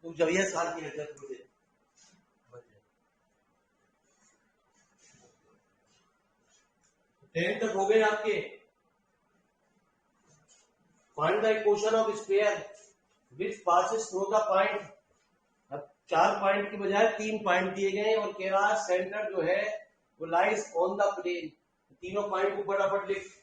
तो जब यह साल की लगता है 10 तक हो गए आपके। Find the equation of sphere which passes through the point. अब 4 पॉइंट की बजाय 3 पॉइंट दिए गए और कह रहा है सेंटर जो है वो लाइज ऑन द प्लेन। तीनों पॉइंट को फटाफट लिख।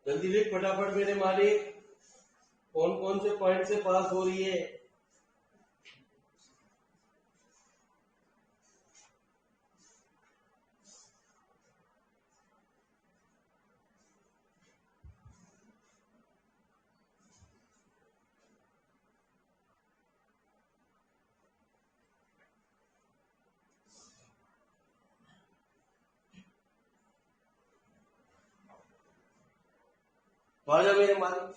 जल्दी लिख फटाफट मेरे मालिक। कौन कौन से पॉइंट से पास हो रही है। तो आ जा मेरे मालिक।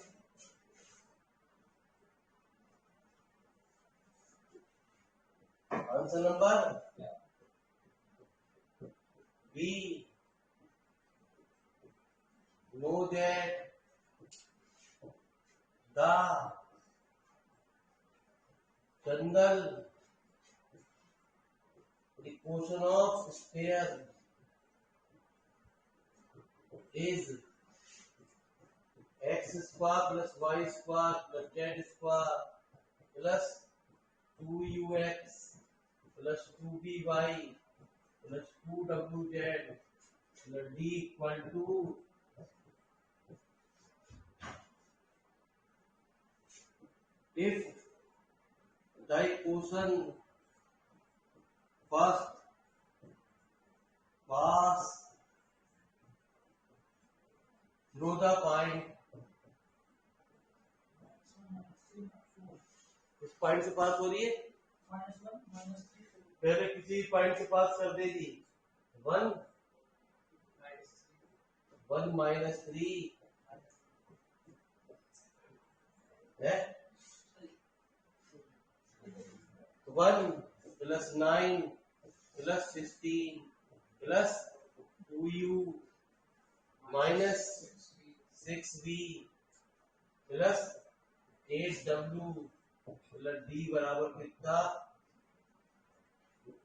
Answer number B. Know that the general equation of sphere is x square plus y square plus z square plus 2ux plus 2by plus 2wz plus d equal to if the equation first pass through the point। इस point से pass हो रही है। पहले किसी point से पास कर देगी। 1 -3 है। 1 + 9 + 16 + 2u minus 6b plus 8w plus d बराबर कितना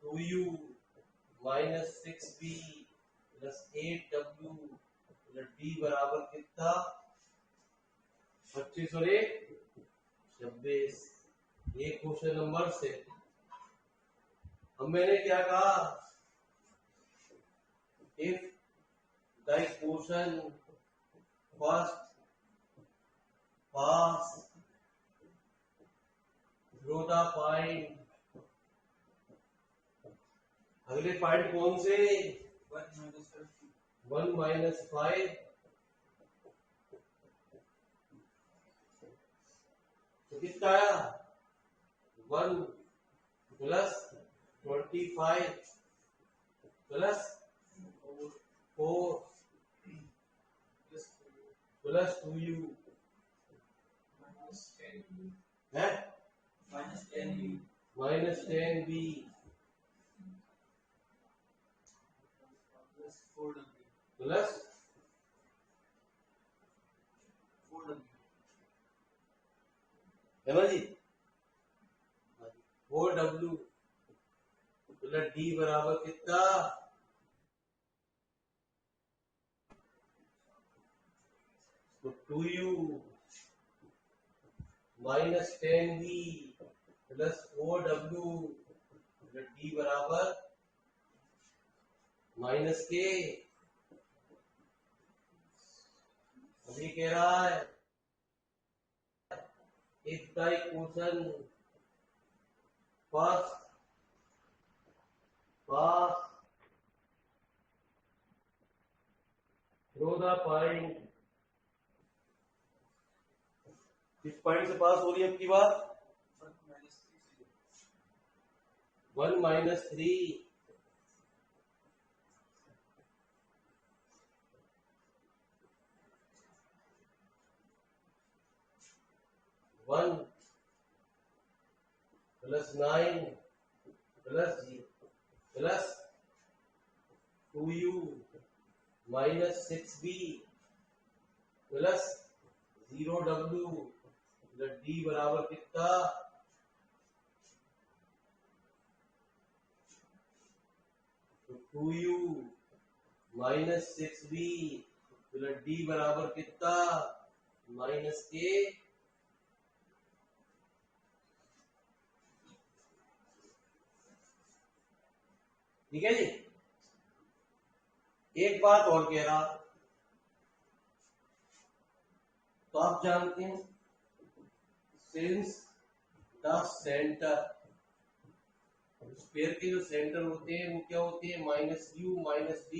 2u minus 6b plus 8w plus d बराबर कितना 25 और 1 26। ये क्वेश्चन नंबर से। अब मैंने क्या कहा if the equation first pass through the point। अगले पॉइंट कौन से 1 - 5 तो कितना आया 1 + 25 + 4 plus 2u है minus 10b plus 4w है ना जी 4w plus d बराबर कितना तो 2u minus 10b plus 4w plus d बराबर माइनस के। अभी कह रहा है if the equation first pass through the point किस पॉइंट से पास हो रही है आपकी बात? 1 - 3 1 + 9 + 0 plus 2u - 6b plus 0w plus d बराबर कितना? 2u - 6b प्लस d बराबर कितना? -k। ठीक है जी। एक बात और कह रहा, तो आप जानते हैं सिंस द सेंटर, स्फीयर के जो सेंटर होते हैं वो क्या होते हैं? -u - d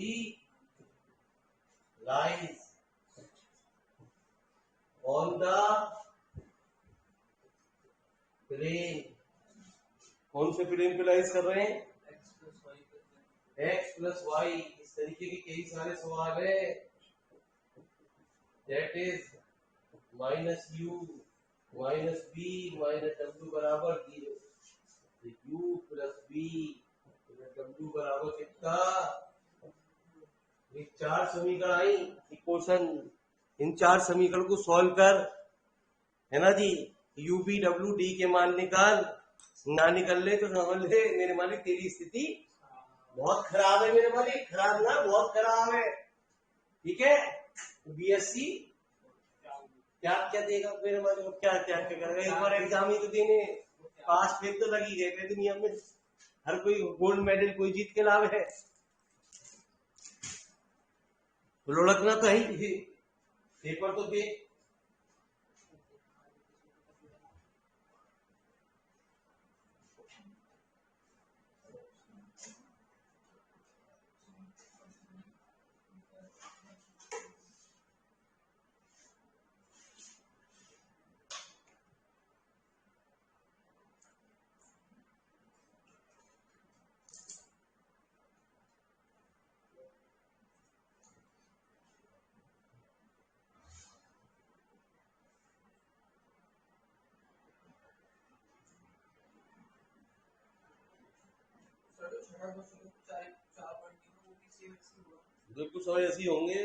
lies on the plane. कौन से प्लेन पे लाइज कर रहे हैं? x + y। इस तरीके के कई सारे सवाल है। That is -u - b - w बराबर 0। u + b + w बराबर कितना? ये 4 समीकरण आई इक्वेशन। इन 4 समीकरण को सॉल्व कर, है ना जी। u b w d के मान निकाल, ना निकल ले तो समझ ले मेरे मालिक तेरी स्थिति बहुत खराब है। मेरे मालिक खराब ना, बहुत खराब है। ठीक है। बीएससी क्या क्या देगा मेरे मालिक? क्या क्या क्या करेगा? एक बार एग्जाम ही तो देने, पास फेल तो लगी गए दुनिया में। हर कोई गोल्ड मेडल कोई जीत के लाभ है, तो लुढ़कना तो है ही। पेपर तो दे। बिल्कुल सब ऐसे ही होंगे।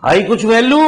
आई कुछ वैल्यू?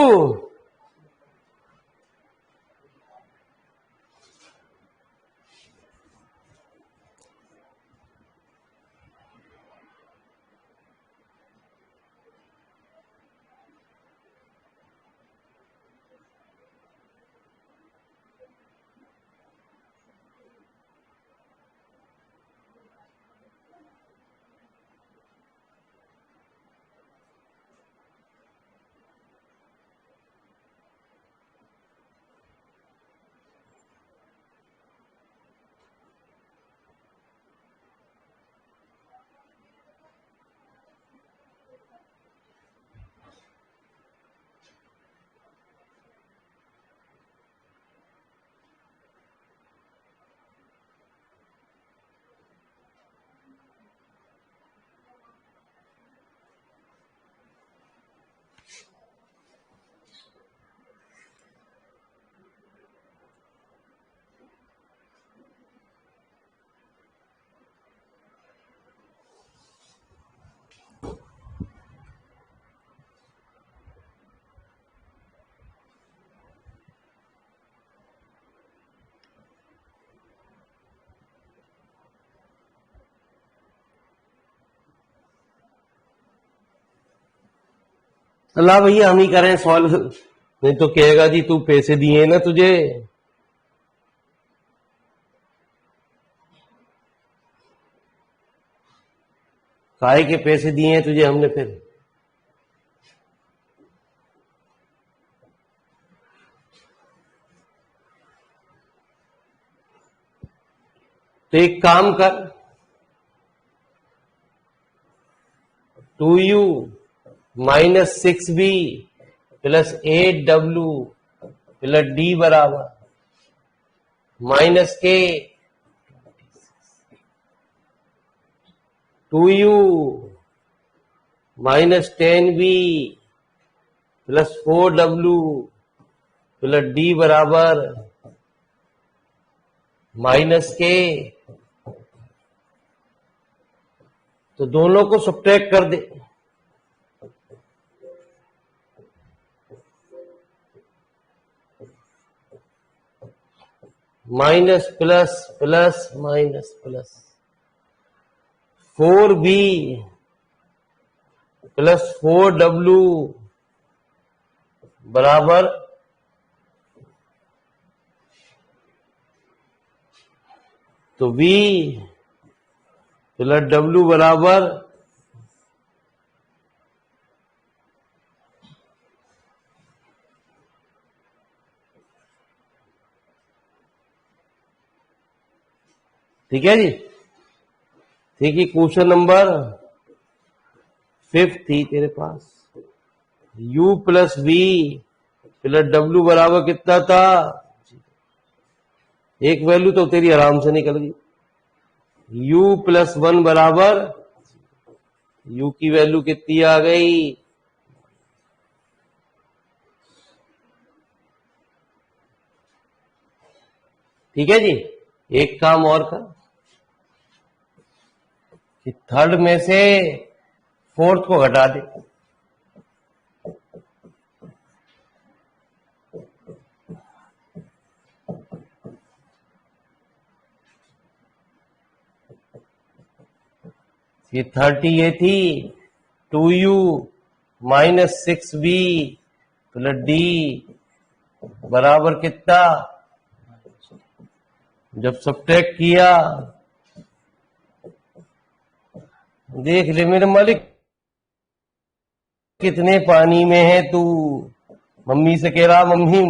अल्लाह भैया हम ही करें सॉल्व, नहीं तो कहेगा जी तू पैसे दिए ना तुझे। काहे के पैसे दिए हैं तुझे हमने फिर? तो एक काम कर, 2u minus 6b plus 8w plus d बराबर माइनस के 2u minus 10b plus 4w plus d बराबर माइनस के। तो दोनों को सब्ट्रैक्ट कर दे। Minus plus plus minus plus 4b plus 4w बराबर तो v प्लस w बराबर ठीक है जी। ठीक है, क्वेश्चन नंबर 5 थी तेरे पास। u plus v plus w बराबर कितना था? एक वैल्यू तो तेरी आराम से निकल गई। u प्लस 1 बराबर u की वैल्यू कितनी आ गई? ठीक है जी। एक काम और कर कि थर्ड में से फोर्थ को घटा दे। ये 30 ये थी 2u minus 6b plus d बराबर कितना? जब सब्ट्रैक्ट किया, देख ले मेरे मालिक कितने पानी में है तू। मम्मी से कह रहा मम्मी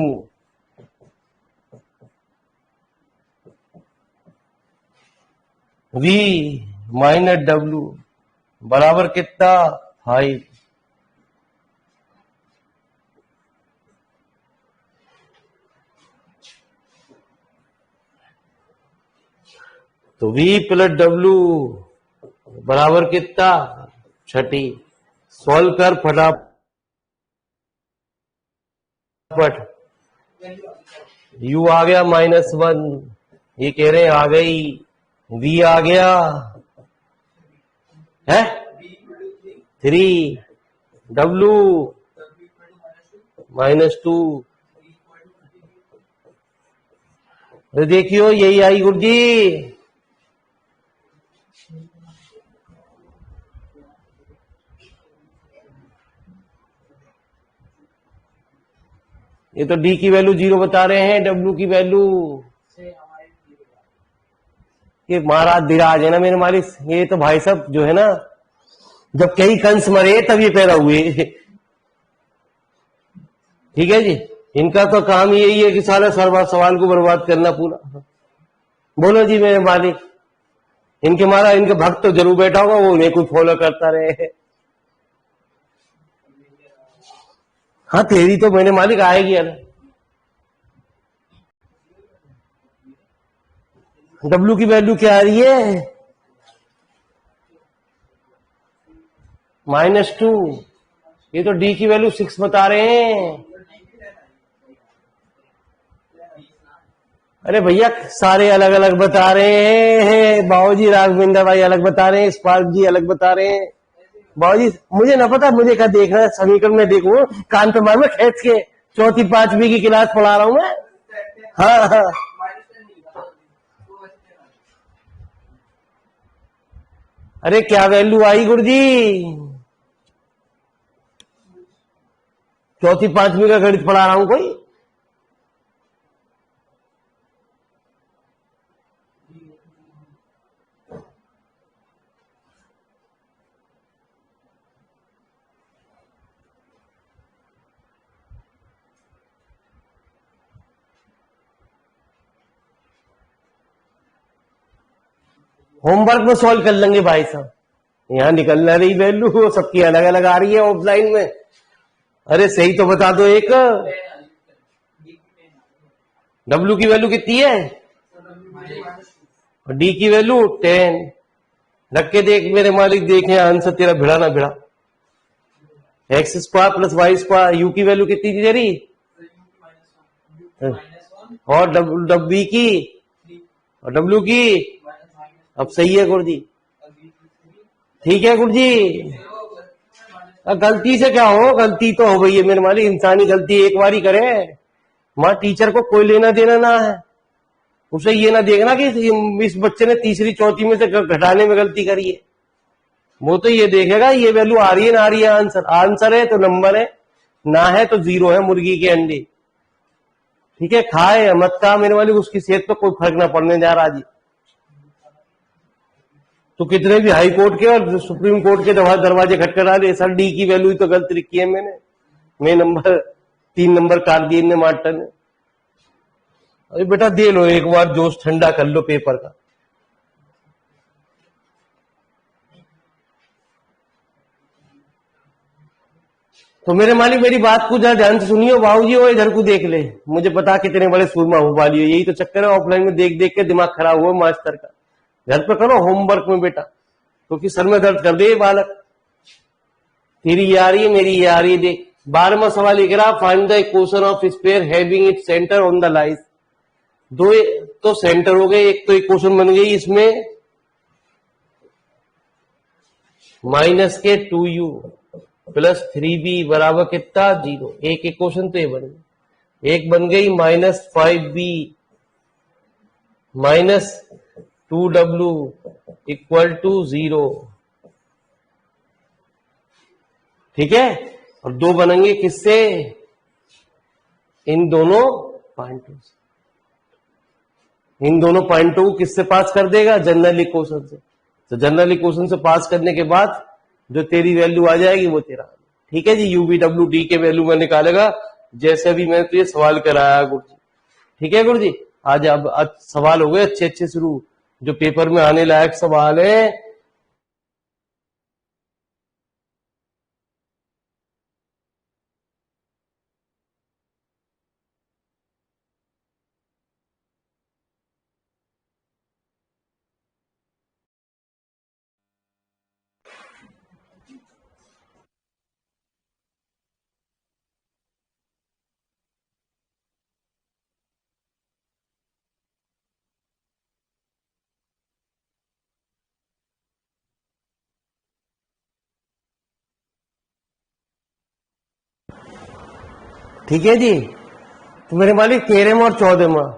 v माइनस w बराबर कितना? 5। तो v प्लस w बराबर कितना? 6। सॉल्व कर फटाफट। u आ गया -1, ये कह रहे आ गई। v आ गया है 3, w -2। अरे देखियो यही आई गुरुजी। ये तो डी की वैल्यू 0 बता रहे हैं, डब्ल्यू की वैल्यू। ये महाराज धीराज है ना मेरे मालिक, ये तो भाई साहब जो है ना, जब कई कंस मरे तब ये पैदा हुए। ठीक है जी, इनका तो काम यही है कि सारे सवाल को बर्बाद करना पूरा। बोलो जी मेरे मालिक, इनके मारा इनके भक्त तो जरूर बैठा होगा, वो उन्हें कोई फॉलो करता रहे। हाँ तेरी तो मेरे मालिक आएगी यार। डब्ल्यू की वैल्यू क्या आ रही है? -2। ये तो डी की वैल्यू 6 बता रहे हैं। अरे भैया सारे अलग अलग बता रहे हैं, बाबूजी राघवेंद्र भाई अलग बता रहे हैं, स्पार्क जी अलग बता रहे हैं। बाबूजी मुझे ना पता, मुझे क्या देखना है, समीकरण में देखूं कान पे मार में खेच के, चौथी पांचवी की क्लास पढ़ा रहा हूं मैं। हाँ हाँ, अरे क्या वैल्यू आई गुरुजी? चौथी पांचवी का गणित पढ़ा रहा हूं कोई। होमवर्क में सॉल्व कर लेंगे भाई साहब, यहां निकल रही वैल्यू सबकी अलग अलग आ रही है ऑफलाइन में। अरे सही तो बता दो एक। डब्ल्यू की वैल्यू कितनी है? और डी की वैल्यू 10। रख के देख मेरे मालिक, देखे आंसर तेरा भिड़ा ना भिड़ा। X square plus Y square, u की वैल्यू कितनी थी तेरी? और डब्ल्यू की, और डब्ल्यू की। अब सही है गुरुजी, ठीक है गुरुजी। गलती से क्या हो, गलती तो हो गई है मेरे मालिक, इंसानी गलती एक बार ही करे। वहां टीचर को कोई लेना देना ना है, उसे ये ना देखना कि इस बच्चे ने तीसरी चौथी में से घटाने में गलती करी है। वो तो ये देखेगा ये वैल्यू आ रही है ना आ रही है, आंसर आंसर है तो नंबर है, ना है तो 0 है मुर्गी के अंडे। ठीक है, खाए या मत खा मेरे वाली, उसकी सेहत पर कोई फर्क ना पड़ने जा रहा जी। तो कितने भी हाई कोर्ट के और सुप्रीम कोर्ट के दरवाजे खटखटा दे, सर डी की वैल्यू तो गलत लिखी है मैंने, मैं नंबर 3 नंबर काट दिए मास्टर ने। अरे बेटा दे लो एक बार, जोश ठंडा कर लो पेपर का। तो मेरे मालिक मेरी बात को जरा ध्यान से सुनियो बाबूजी, वो इधर को देख ले, मुझे पता कितने बड़े सूरमा हो वाली हो, यही तो चक्कर है ऑफलाइन में देख देख के दिमाग खराब हुआ मास्टर का। घर पे करो होमवर्क में बेटा, क्योंकि सर में दर्द कर दे बालक। तेरी ये आ रही है, मेरी ये आ रही है, देख 12वां सवाल लिख रहा, find the equation of sphere having its centre on the line. दो तो सेंटर हो गए, एक तो इक्वेशन बन गई इसमें -2u प्लस 3b बराबर कितना 0। एक इक्वेशन तो ये बन गई, एक बन गई -5b -2w इक्वल टू 0। ठीक है, और दो बनेंगे किससे? इन दोनों पॉइंटों से। इन दोनों पॉइंटों को किससे पास कर देगा? जनरल इक्वेशन से। तो जनरल इक्वेशन से पास करने के बाद जो तेरी वैल्यू आ जाएगी वो तेरा। ठीक है जी, यूवी डब्ल्यू डी के वैल्यू में निकालेगा, जैसे अभी मैंने तुझे सवाल कराया गुरु जी। ठीक है गुरु जी, आज अब सवाल हो गए अच्छे अच्छे शुरू, जो पेपर में आने लायक सवाल है। ठीक है जी। तो मेरे मालिक 13वां और 14वां,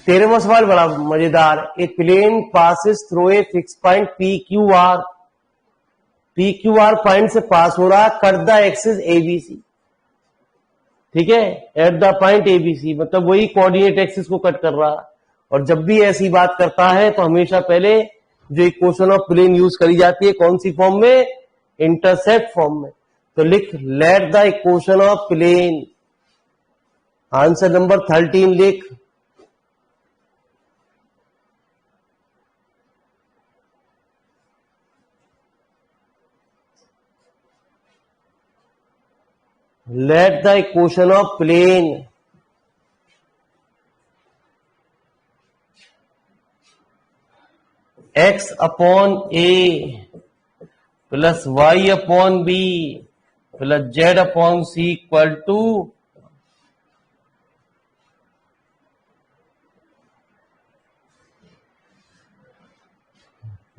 13वां सवाल बड़ा मजेदार। A plane passes through a fix point P Q R, P Q R point से पास हो रहा, कट द एक्सिस एबीसी। ठीक है, एट द पॉइंट एबीसी, मतलब वही कोऑर्डिनेट एक्सिस को कट कर रहा। और जब भी ऐसी बात करता है तो हमेशा पहले जो इक्वेशन ऑफ प्लेन यूज करी जाती है कौन सी फॉर्म में, इंटरसेप्ट फॉर्म में। तो लिख let the equation of plane, answer number 13 लिख। Let the equation of plane x upon a plus y upon b plus z upon c equal to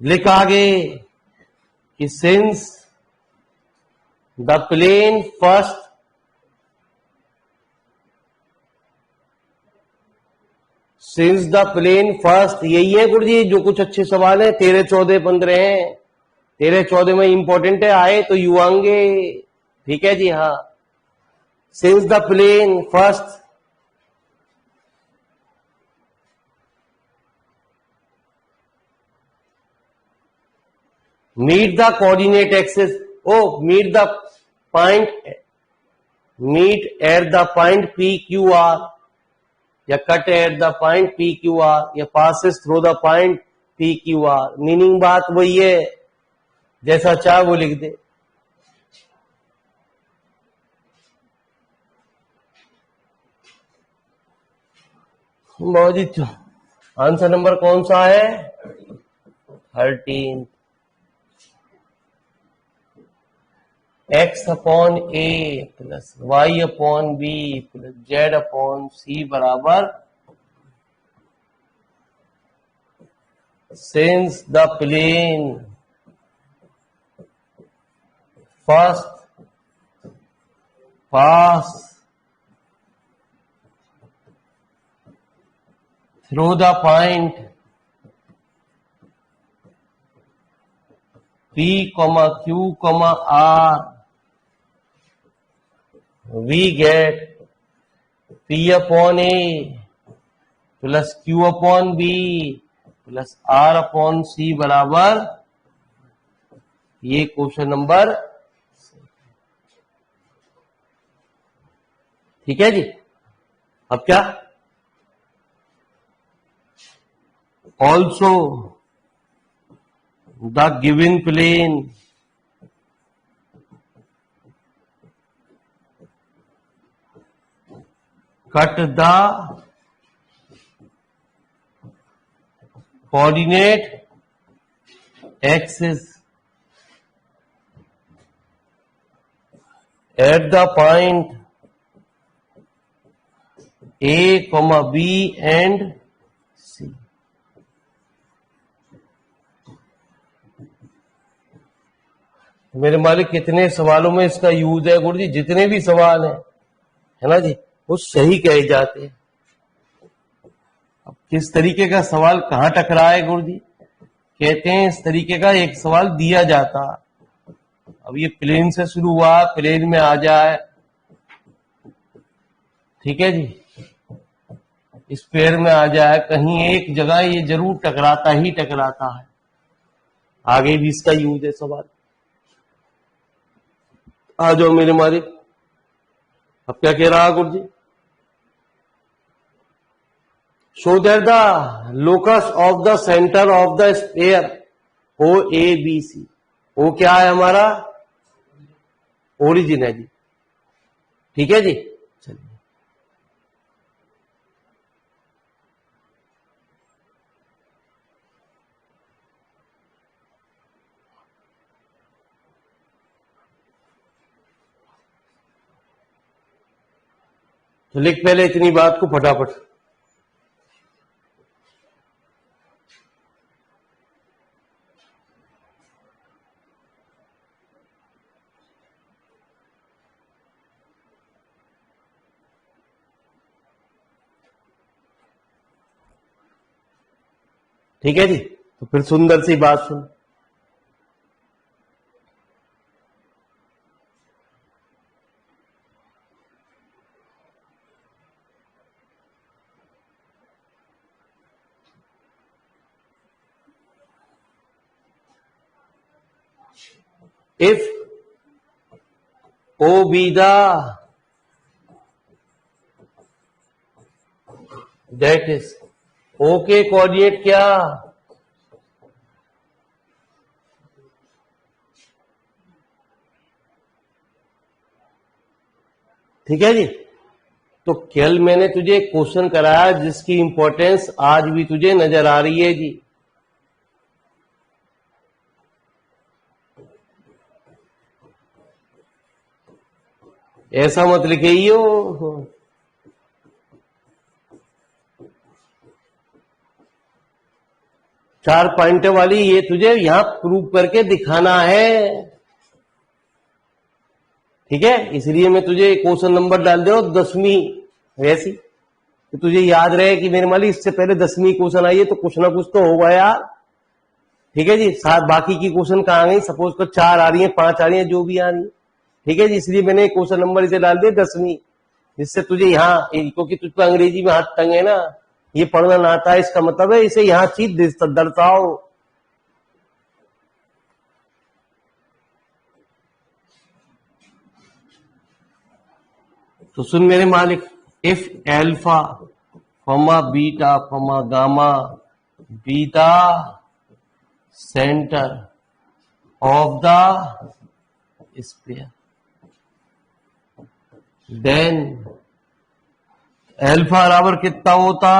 लिख आगे कि since the plane first since the plane first, यही है गुरु जी जो कुछ अच्छे सवाल है 13, 14, 15 हैं। 13, 14 में इंपॉर्टेंट है, आए तो यू आएंगे। ठीक है जी, हाँ। Since the plane first meet the coordinate axis, meet the point, meet at the point PQR, या cut at the point PQR, या passes through the point PQR। Meaning बात वही है, जैसा चाहे वो लिख दे। बहुत ही आंसर नंबर कौन सा है, 13। x upon A plus Y upon B plus Z upon C बराबर since the plane first pass through the point P, Q, R, we get P upon A plus Q upon B plus R upon C बराबर, ये question number. ठीक है जी। अब क्या, also the given plane cut the coordinate axis at the point A, B and C। मेरे मालिक कितने सवालों में इसका यूज है गुरु जी, जितने भी सवाल हैं, है ना जी, वो सही कहे जाते हैं। अब किस तरीके का सवाल कहां टकरा है गुरु जी, कहते हैं इस तरीके का एक सवाल दिया जाता, अब ये प्लेन से शुरू हुआ, प्लेन में आ जाए, ठीक है जी, इस पेड़ में आ जाए, कहीं एक जगह ये जरूर टकराता ही टकराता है। आगे भी इसका यूज है सवाल। आ जाओ मेरे मालिक, अब क्या कह रहा गुरु जी, show that the locus of the centre of the sphere O A B C. O क्या है हमारा, ओरिजिन है जी। ठीक है जी, चलिए तो लिख पहले इतनी बात को फटाफट। ठीक है जी। तो फिर सुंदर सी बात सुन, if O be the that is O के कोऑर्डिनेट क्या, ठीक है जी। तो कल मैंने तुझे क्वेश्चन कराया जिसकी इंपॉर्टेंस आज भी तुझे नजर आ रही है जी। ऐसा मत लिखियो, 4 पॉइंट वाली ये तुझे यहां प्रूव करके दिखाना है, ठीक है। इसलिए मैं तुझे क्वेश्चन नंबर डाल दे 10वीं वैसी, तो तुझे याद रहे कि मेरे मालिक इससे पहले 10वीं क्वेश्चन आई है तो कुछ ना कुछ तो होगा यार, ठीक है जी। साथ बाकी की क्वेश्चन कहाँ आ गई, सपोज को 4 आ रही है, 5 आ रही है, जो भी आ रही है, ठीक है जी। इसलिए मैंने क्वेश्चन नंबर इसे डाल दिया 10वीं, जिससे तुझे यहाँ, क्योंकि तुझको अंग्रेजी में हाथ तंग है ना, ये पढ़ना ना आता है, इसका मतलब है इसे यहाँ चीज दर्शाओ। तो सुन मेरे मालिक, if alpha comma beta comma gamma be the centre of the sphere, then alpha बराबर कितना होता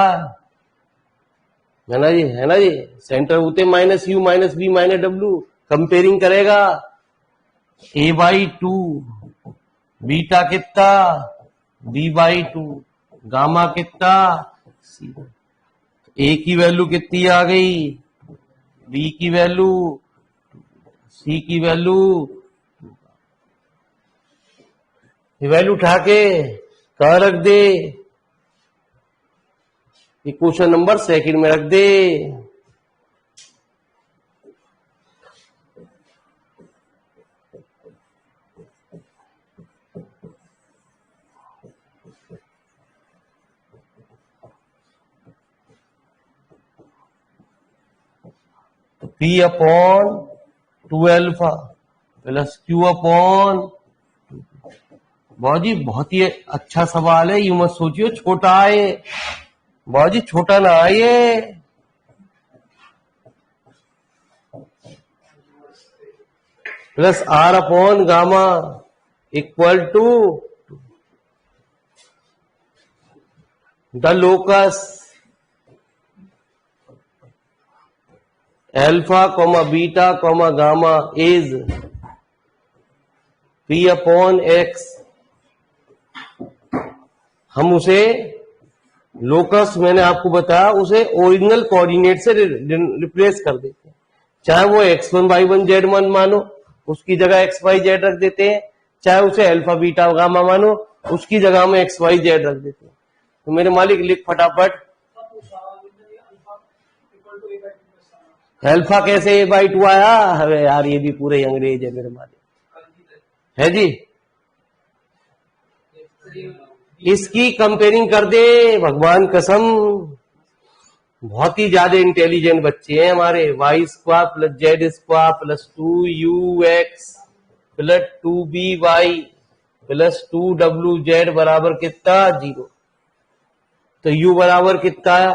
है ना जी, है ना जी। सेंटर होते minus u minus b minus डब्ल्यू, कंपेयरिंग करेगा a/2, बीटा कितना b/2, गामा कितना c। ए की वैल्यू कितनी आ गई, बी की वैल्यू, सी की वैल्यू उठा के कहां रख दे, क्वेश्चन नंबर 2 में रख दे। तो P/2α प्लस Q/, बहुत ही अच्छा सवाल है, यू मत सोचियो छोटा है, बहुत ही छोटा ना है ये। प्लस R/गामा equal to the locus alpha comma beta comma gamma is P/X। हम उसे लोकस, मैंने आपको बताया, उसे ओरिजिनल कोऑर्डिनेट से रिप्लेस कर देते हैं, चाहे वो x1 y1 z1 मानो उसकी जगह xyz रख देते हैं, चाहे उसे अल्फा बीटा गामा मानो उसकी जगह में xyz रख देते हैं। तो मेरे मालिक लिख फटाफट, अल्फा कैसे a/2 आया, अरे यार ये भी पूरे अंग्रेज है मेरे मालिक, है जी। इसकी कंपेयरिंग कर दे, भगवान कसम, बहुत ही ज्यादा इंटेलिजेंट बच्चे हैं हमारे। y² plus z² plus 2ux plus 2by plus 2wz बराबर कितना 0। तो u बराबर कितना आया,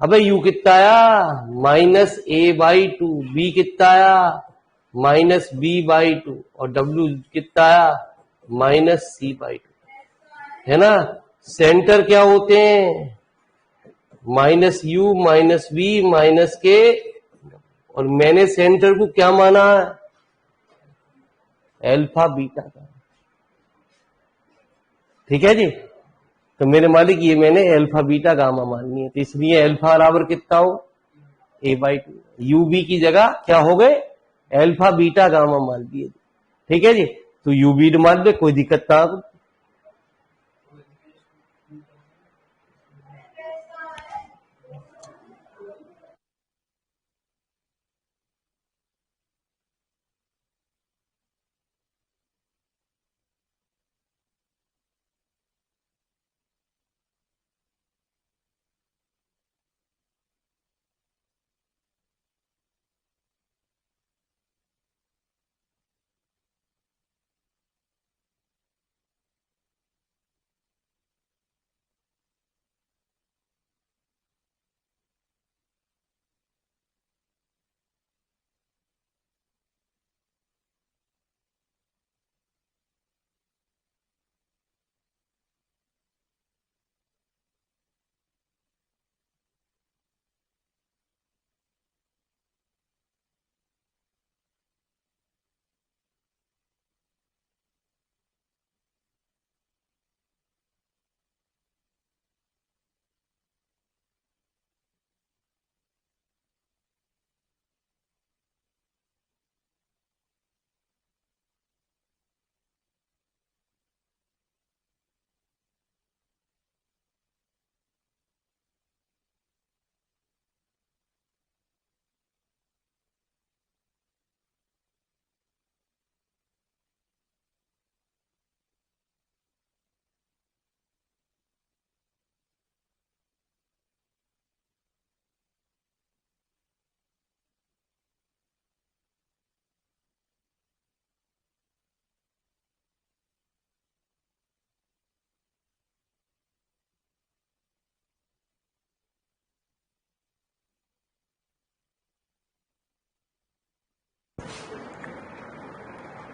अबे u कितना आया -a/2, b कितना आया -b/2 और w कितना आया -c/2, है ना। सेंटर क्या होते हैं, -u -b -k, और मैंने सेंटर को क्या माना है, अल्फा बीटा का, ठीक है जी। तो मेरे मालिक ये मैंने अल्फा बीटा गामा माननी है, तो इसलिए अल्फा बराबर कितना हो a/2, u b की जगह क्या हो गए अल्फा बीटा गामा मान दिए, ठीक है जी। तो u b मान दे, कोई दिक्कत ना।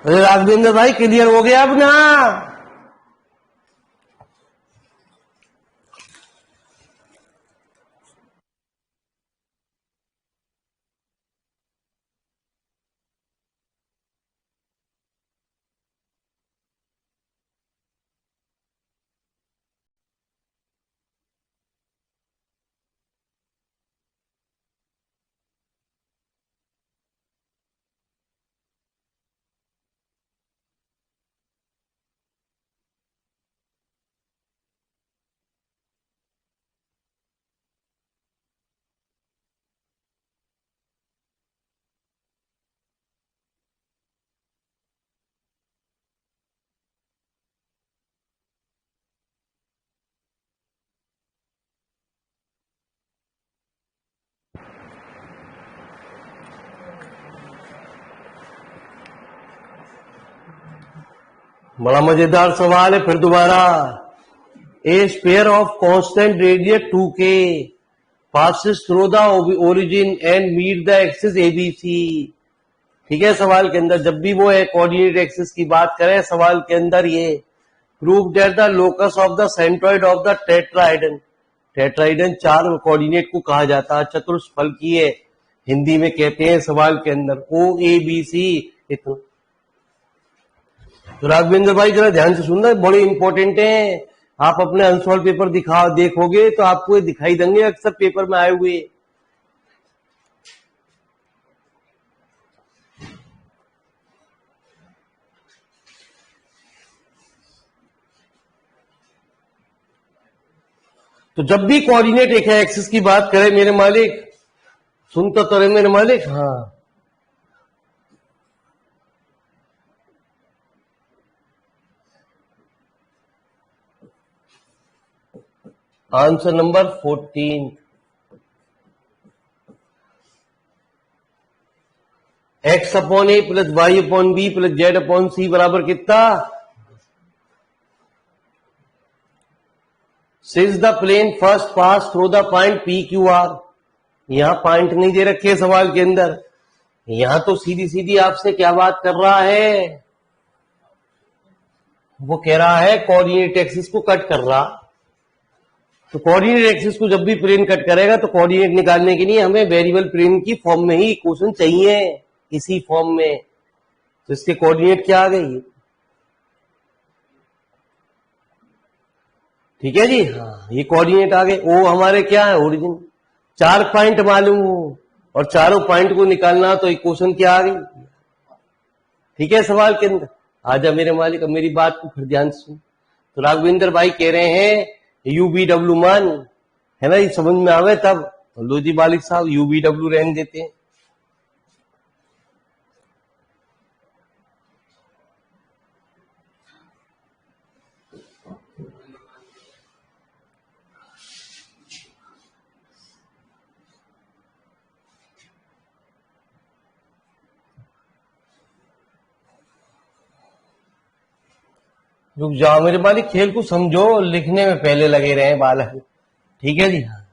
अरे राघवेंद्र भाई क्लियर हो गया अब ना? बड़ा मजेदार सवाल है फिर दोबारा। A sphere of constant radius 2k passes through the origin and meet the axis ABC। ठीक है, सवाल के अंदर जब भी वो है कोऑर्डिनेट एक्सिस की बात करें, सवाल के अंदर ये prove that the locus of the centroid of the tetrahedron, tetrahedron 4 coordinate को कहा जाता है, चतुष्फल की है हिंदी में कहते हैं सवाल के अंदर, OABC। इतना तो राघवेंद्र भाई जरा ध्यान से सुनना, बड़े इंपॉर्टेंट है। आप अपने अनसॉल्व पेपर देखोगे तो आपको ये दिखाई देंगे अक्सर पेपर में आए हुए। तो जब भी कोऑर्डिनेट एक एक्सिस की बात करें मेरे मालिक, सुनता तो रहे मेरे मालिक। हाँ, answer number 14। X upon A plus Y upon B plus Z upon C बराबर कितना? Since the plane first pass through the point P Q R. यहां पॉइंट नहीं दे रखे सवाल के अंदर, यहां तो सीधी सीधी आपसे क्या बात कर रहा है, वो कह रहा है कोऑर्डिनेट एक्सिस को कट कर रहा। तो कोऑर्डिनेट एक्सिस को जब भी प्लेन कट करेगा तो कोऑर्डिनेट निकालने के लिए हमें वेरिएबल प्लेन की फॉर्म में ही इक्वेशन चाहिए, इसी फॉर्म में। तो इसके कोऑर्डिनेट क्या आ गई? ठीक है जी, हाँ ये कोऑर्डिनेट आ गए। ओ हमारे क्या है? ओरिजिन। 4 पॉइंट मालूम हो और चारों पॉइंट को निकालना, तो इक्वेशन क्या आ गई? ठीक है, सवाल के अंदर आजा मेरे मालिक, अब मेरी बात को फिर ध्यान से सुन। तो राघवेंद्र भाई कह रहे हैं UVW मान है ना, ये समझ में आवे तब। लो जी मालिक साहब, UVW रहने देते हैं। रुक जाओ मेरे मालिक, खेल को समझो, लिखने में पहले लगे रहे बालक। ठीक है जी, हाँ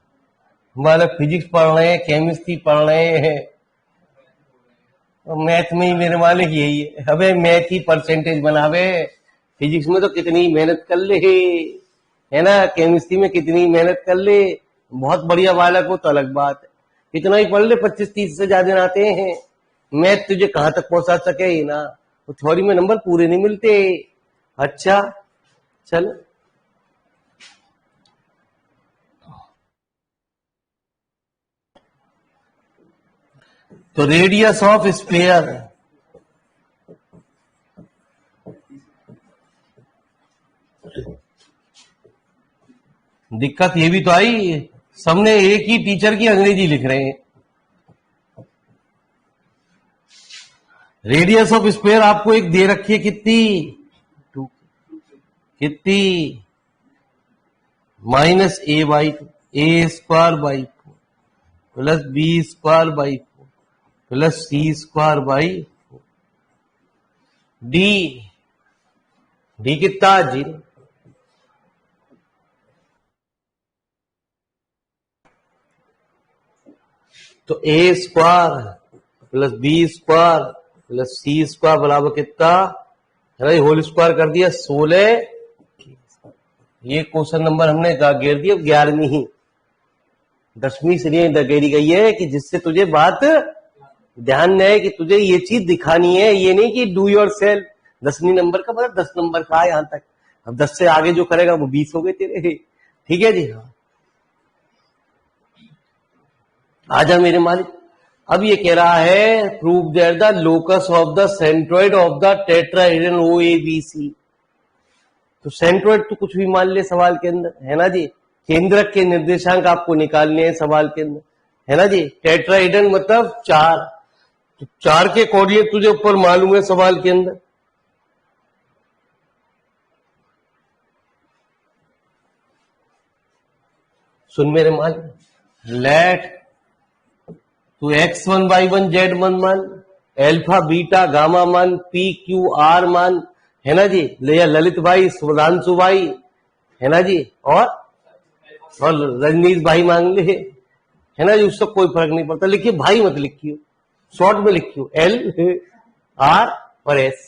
बालक फिजिक्स पढ़ रहे हैं, केमिस्ट्री पढ़ रहे हैं, और मैथ में ही मेरे मालिक यही है। अबे मैथ ही परसेंटेज बनावे, फिजिक्स में तो कितनी मेहनत कर ले, है ना, केमिस्ट्री में कितनी मेहनत कर ले, बहुत बढ़िया बालक हो तो अलग बात है। कितना ही पढ़ ले, 25-30 से ज्यादा आते हैं, मैथ तुझे कहां तक पहुंचा सके ही ना, तो थ्योरी में नंबर पूरे नहीं मिलते। अच्छा चल, तो रेडियस ऑफ स्फीयर, दिक्कत ये भी तो आई, सबने एक ही टीचर की अंग्रेजी लिख रहे हैं। रेडियस ऑफ स्फीयर आपको एक दे रखी है, कितनी? 2। कितनी? -a/2, a² 4 + b² 4 + c² 4। D कितना? 0। तो a² + b² प्लस सी स्क्वायर बराबर कितना है ना, होल स्क्वायर कर दिया 16। ये क्वेश्चन नंबर हमने घेर दिया 11वीं ही, 10वीं से नहीं घेरी गई है कि जिससे तुझे बात ध्यान में है कि तुझे ये चीज दिखानी है, ये नहीं कि डू योर सेल्फ। 10वीं नंबर का मतलब 10 नंबर का है यहां तक। अब 10 से आगे जो करेगा वो 20 हो गए तेरे। ठीक है जी। हाँ आजा मेरे मालिक। अब ये कह रहा है prove that the locus of the centroid of the tetrahedral O A B C. तो सेंट्रोइड तो कुछ भी मान ले सवाल के अंदर, है ना जी। केंद्रक के निर्देशांक आपको निकालने हैं सवाल के अंदर, है ना जी। टेट्राहेड्रल मतलब 4, तो 4 के कोऑर्डिनेट तुझे ऊपर मालूम है सवाल के अंदर। सुन मेरे मालिक, लेट तो x1 y1 z1 मान, अल्फा बीटा गामा मान, p q r मान, है ना जी। ललित भाई, सुधांशु भाई, है ना जी, और रजनीश भाई मांग ले, है ना जी। उससे कोई फर्क नहीं पड़ता, लिखिए भाई मत लिखियो, शॉर्ट में लिखियो L R और S।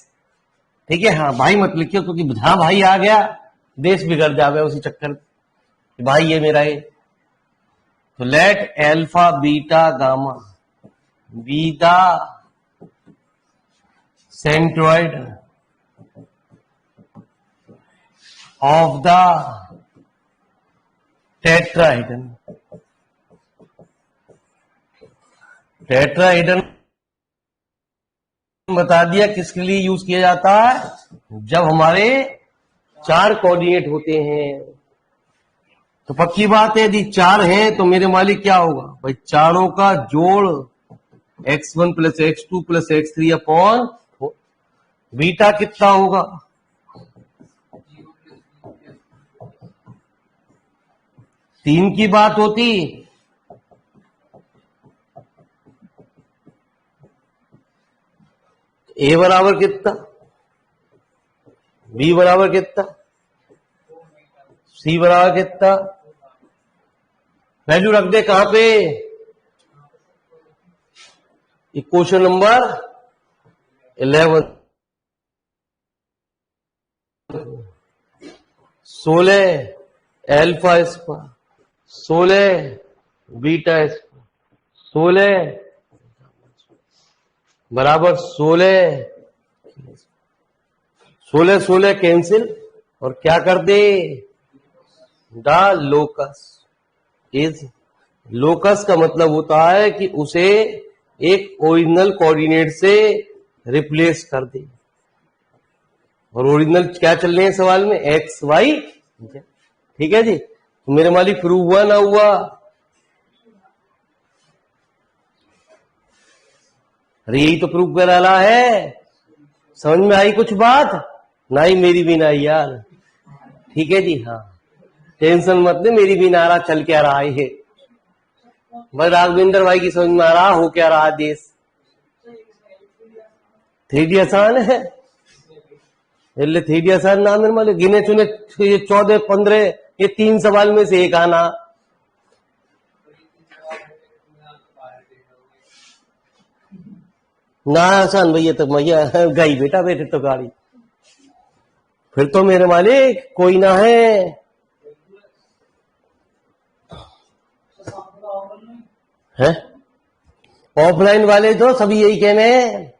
ठीक है, हाँ भाई मत लिखियो, क्योंकि हाँ भाई आ गया देश बिगड़ जावे उसी चक्कर में। भाई ये मेरा है। तो let alpha beta gamma be the centroid of the tetrahedral. Tetrahedral बता दिया किसके लिए यूज किया जाता है, जब हमारे 4 कोऑर्डिनेट होते हैं। तो पक्की बात है यदि 4 हैं तो मेरे मालिक क्या होगा भाई, चारों का जोड़ x1 plus x2 plus x3 upon beta कितना होगा, 3 की बात होती। a बराबर कितना, b बराबर कितना, c बराबर कितना, वैल्यू रख दे कहां पे, question number 11। 16 alpha square, 16 beta square, 16 बराबर 16, 16 16 कैंसिल, और क्या कर दे, द लोकस इज, लोकस का मतलब होता है कि उसे एक ओरिजिनल कोऑर्डिनेट से रिप्लेस कर दे। और ओरिजिनल क्या चल रहे हैं सवाल में, एक्स वाई। ठीक है जी। तो मेरे मालिक प्रूव हुआ ना हुआ, अरे यही तो प्रूव कर रहा है। समझ में आई कुछ बात, ना ही मेरी भी ना आई यार। ठीक है जी। हाँ टेंशन मत ले, मेरी भी नारा चल क्या रहा है, बस राघवेंद्र भाई की समझ में आ रहा हो क्या रहा देश। 3D आसान है, 3D आसान नाम है मालिक। गिने चुने ये 14 15 ये 3 सवाल में से एक आना। ना आसान भैया, तो भैया गई बेटा बेटे तो गाड़ी, फिर तो मेरे मालिक कोई ना है ऑफलाइन वाले तो सभी यही कहने हैं।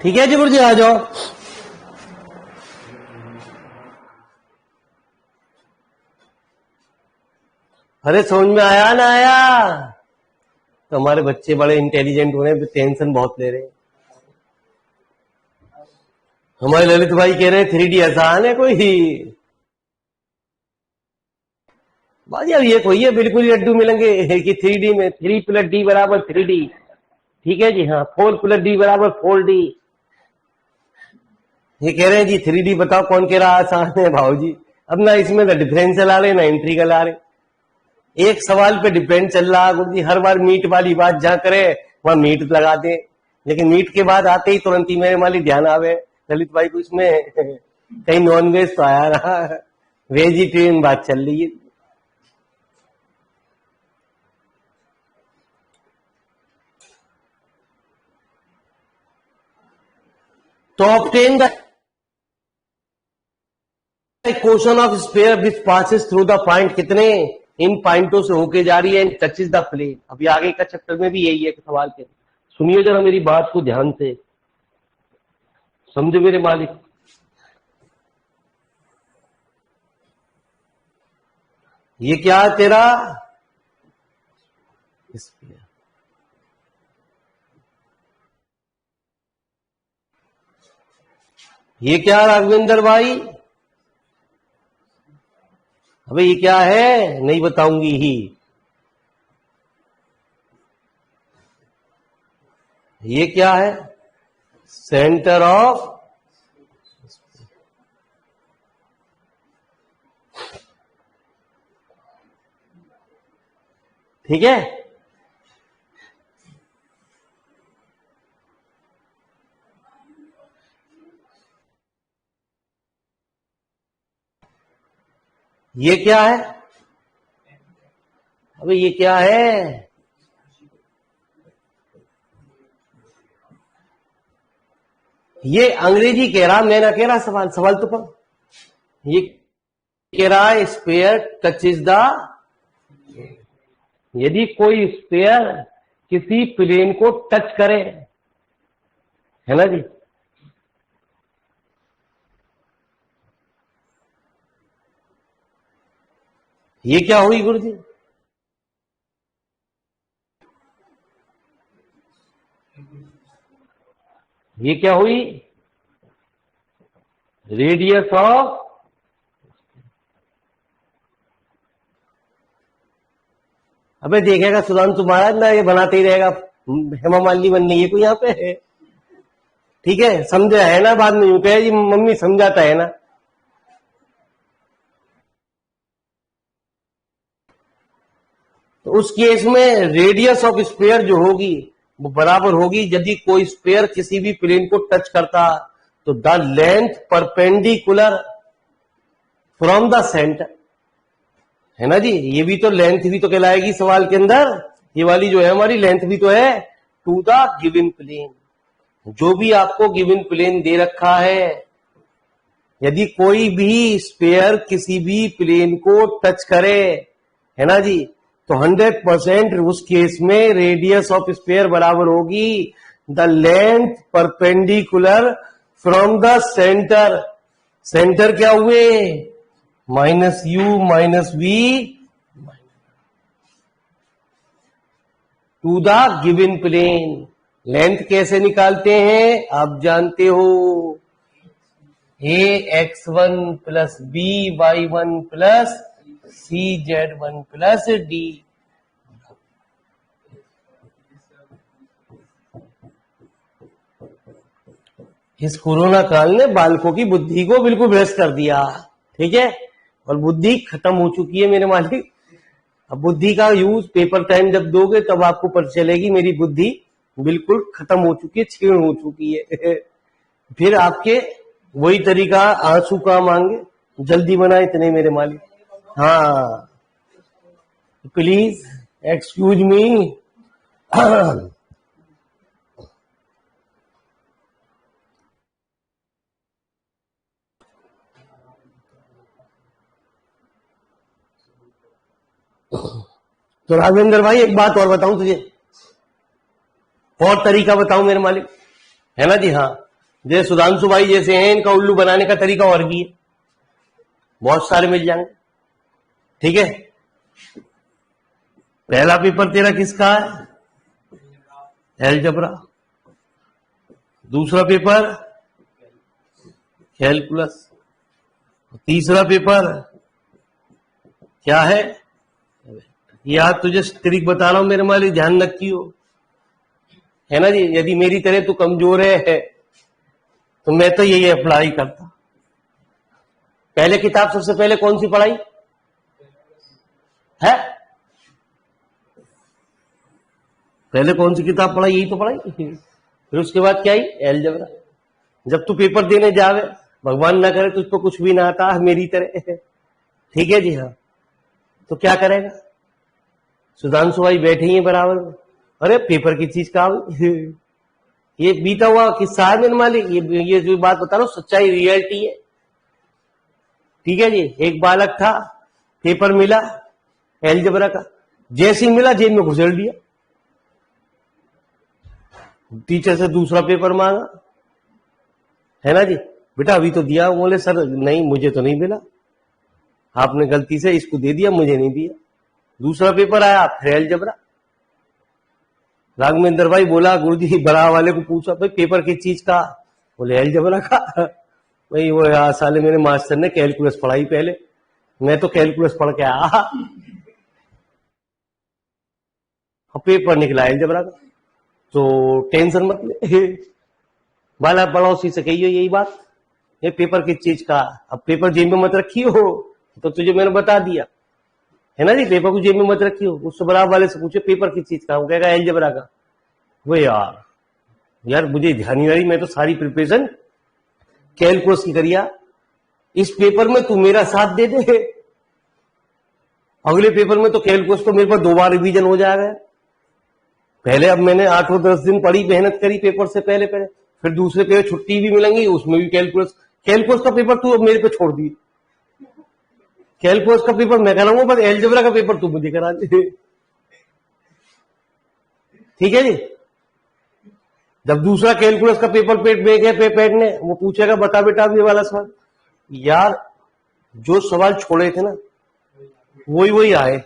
ठीक है जी गुरु जी, आ जाओ। अरे समझ में आया ना आया? तो हमारे बच्चे बड़े इंटेलिजेंट हो रहे हैं, टेंशन बहुत ले रहे हैं। हमारे ललित भाई कह रहे हैं 3D आसान है कोई भाई। अब ये कोई है बिल्कुल ही लड्डू मिलेंगे कि 3D में 3 + D = 3D। ठीक है जी हाँ, 4 + D = 4D। ये कह रहे हैं जी 3D बताओ, कौन कह रहा आसान है भाव जी? अब ना इसमें ना डिफरेंशियल आ रहे ना इंटीग्रल आ रहे, एक सवाल पे डिपेंड चल रहा गुरु जी। हर बार मीट वाली बात जहां करे वहां मीट लगा दे, लेकिन मीट के बाद आते ही तुरंत ही मेरे मालिक ध्यान आवे ललित भाई को इसमें कहीं नॉन वेज तो आया रहा, वेजिटेरियन बात चल रही है। तो obtain the question of sphere which passes through the point, कितने इन पॉइंटों से होके जा रही है, एंड टचेस द प्लेन। अभी आगे का चैप्टर में भी यही है सवाल के, सुनिए जरा मेरी बात को ध्यान से, समझो मेरे मालिक। ये क्या है तेरा स्फीयर, ये क्या राघवेंद्र भाई? अबे ये क्या है? नहीं बताऊंगी ही। ये क्या है? सेंटर ऑफ, ठीक है। ये क्या है? अबे ये क्या है? ये अंग्रेजी कह रहा, मैं ना कह रहा। सवाल तो पर ये कह रहा है स्फीयर टचेस द, यदि कोई स्फीयर किसी प्लेन को टच करे, है ना जी, ये क्या हुई गुरु जी? ये क्या हुई? रेडियस ऑफ, अबे देखेगा सुधांशु महाराज ना, ये बनाते ही रहेगा। हेमा मालिनी बननी है कोई यहाँ पे? ठीक है, समझा है ना? बाद में यूं कहे जी मम्मी समझाता है ना। तो उस केस में रेडियस ऑफ स्फीयर जो होगी वो बराबर होगी, यदि कोई स्फीयर किसी भी प्लेन को टच करता तो the length perpendicular from the centre, है ना जी। ये भी तो लेंथ भी तो कहलाएगी सवाल के अंदर। ये वाली जो है हमारी लेंथ भी तो है, टू द गिवन प्लेन। जो भी आपको गिवन प्लेन दे रखा है, यदि कोई भी स्फीयर किसी भी प्लेन को टच करे, है ना जी, तो 100% उस केस में रेडियस ऑफ स्फीयर बराबर होगी the length perpendicular from the centre. Centre क्या हुए? -u - v to the given plane. Length कैसे निकालते हैं आप जानते हो? ax1 + by1 + cz1 + d। इस कोरोना काल ने बालकों की बुद्धि को बिल्कुल भ्रष्ट कर दिया, ठीक है, और बुद्धि खत्म हो चुकी है मेरे मालिक। अब बुद्धि का यूज पेपर टाइम जब दोगे तब आपको पता चलेगी मेरी बुद्धि बिल्कुल खत्म हो चुकी है, क्षीण हो चुकी है। फिर आपके वही तरीका, आंसू का मांगे, जल्दी बनाए इतने मेरे मालिक। हाँ प्लीज एक्सक्यूज मी। तो राघवेंद्र भाई एक बात और बताऊं तुझे, और तरीका बताऊं मेरे मालिक, है ना जी। हाँ, जैसे सुधांशु भाई जैसे हैं, इनका उल्लू बनाने का तरीका और भी है, बहुत सारे मिल जाएंगे। ठीक है, पहला पेपर तेरा किसका है? अलजेब्रा। दूसरा पेपर कैलकुलस। तीसरा पेपर क्या है? यार तुझे ट्रिक बता रहा हूं मेरे मालिक, ध्यान रखियो, है ना जी। यदि मेरी तरह तू कमजोर है तो मैं तो यही अप्लाई करता। पहले किताब सबसे पहले कौन सी पढ़ाई है? पहले कौन सी किताब पढ़ाई? यही तो पढ़ाई। फिर उसके बाद क्या आई? अलजेब्रा। जब तू पेपर देने जावे, भगवान ना करे तुझको कुछ भी ना आता मेरी तरह, ठीक है जी, हाँ, तो क्या करेगा? सुधांशु भाई बैठे ही बराबर, अरे पेपर की चीज का ये बीता हुआ किस्सा है मेरे मालिक, ये जो बात बता रहा हूं सच्चाई, रियलिटी है। ठीक है जी, एक बालक था, पेपर मिला अलजेब्रा का, जैसे ही मिला जेब में घुसेड़ दिया। टीचर से दूसरा पेपर मांगा, है ना जी, बेटा अभी तो दिया। बोले सर नहीं, मुझे तो नहीं मिला, आपने गलती से इसको दे दिया, मुझे नहीं दिया। दूसरा पेपर आया, फिर अलजेब्रा। राघवेंद्र भाई बोला गुरुजी, बड़ा वाले को पूछा भाई पेपर की चीज का? बोले अलजेब्रा का। भाई वो यार साले मेरे मास्टर ने कैलकुलस पढ़ाई पहले, मैं तो कैलकुलस पढ़ के आया, पेपर निकला अलजेब्रा का, तो टेंशन मत ले। बाला पड़ोसी से कहियो यही बात, ये पेपर की चीज का। अब पेपर जेब में मत रखियो, तो तुझे मैंने बता दिया, है ना जी, पेपर को जेब में मत रखियो। उससे बराबर वाले से पूछे पेपर की चीज का, वो कहेगा अलजेब्रा का। वो यार मुझे ध्यान नहीं रही, मैं तो सारी प्रिपरेशन कैलकुलस की करिया, इस पेपर में तू मेरा साथ दे दे, अगले पेपर में तो कैलकुलस तो मेरे पर 2 बार रिवीजन हो जाएगा। पहले अब मैंने 8-10 दिन पढ़ी, मेहनत करी पेपर से पहले, फिर दूसरे पेपर छुट्टी भी मिलेंगी, उसमें भी कैलकुलस का पेपर तू अब मेरे पे छोड़ दी। कैलकुलस का पेपर मैं कराऊंगा, बस अलजेब्रा का पेपर तू मुझे करा दे। ठीक है जी। जब दूसरा कैलकुलस का पेपर पेट ने वो पूछेगा बता बेटा ये वाला सवाल, यार जो सवाल छोड़े थे ना वही आए।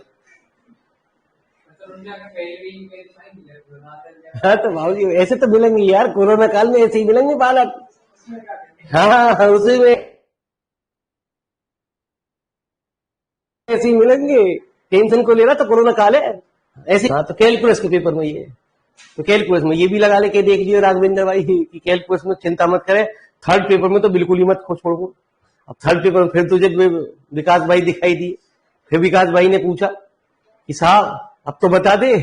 हाँ तो भाई ऐसे तो मिलेंगे यार, कोरोना काल में ऐसे ही मिलेंगे बालक। हाँ उसी में ऐसे ही मिलेंगे, टेंशन को ले रहा तो कोरोना काल है ऐसे। हाँ तो कैलकुलस के पेपर में ये, तो कैलकुलस में ये भी लगा लेके देख लियो राघवेंद्र भाई कि कैलकुलस में चिंता मत करे, थर्ड पेपर में तो बिल्कुल ही मत छोड़ो। अब थर्ड पेपर में फिर तुझे विकास भाई दिखाई दिए, फिर विकास भाई ने पूछा कि साहब अब तो बता दे।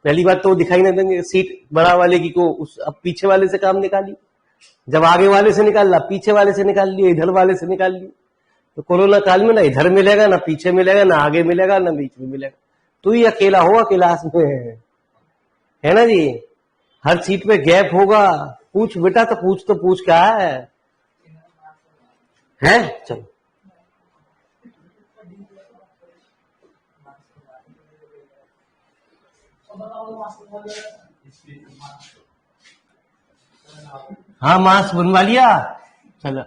पहली बात तो दिखाई ना देंगे, सीट बड़ा वाले की को अब पीछे वाले से काम निकाली, जब आगे वाले से निकाल पीछे वाले से निकाल लिए, इधर वाले से निकाल लिए। तो कोरोना काल में ना इधर मिलेगा, ना पीछे मिलेगा, ना आगे मिलेगा, ना बीच में मिलेगा, तू ही अकेला होगा क्लास में, है ना जी। हर सीट पे गैप होगा। पूछ बेटा, तो पूछ क्या है चलो। हाँ मास्क बनवा लिया, चलो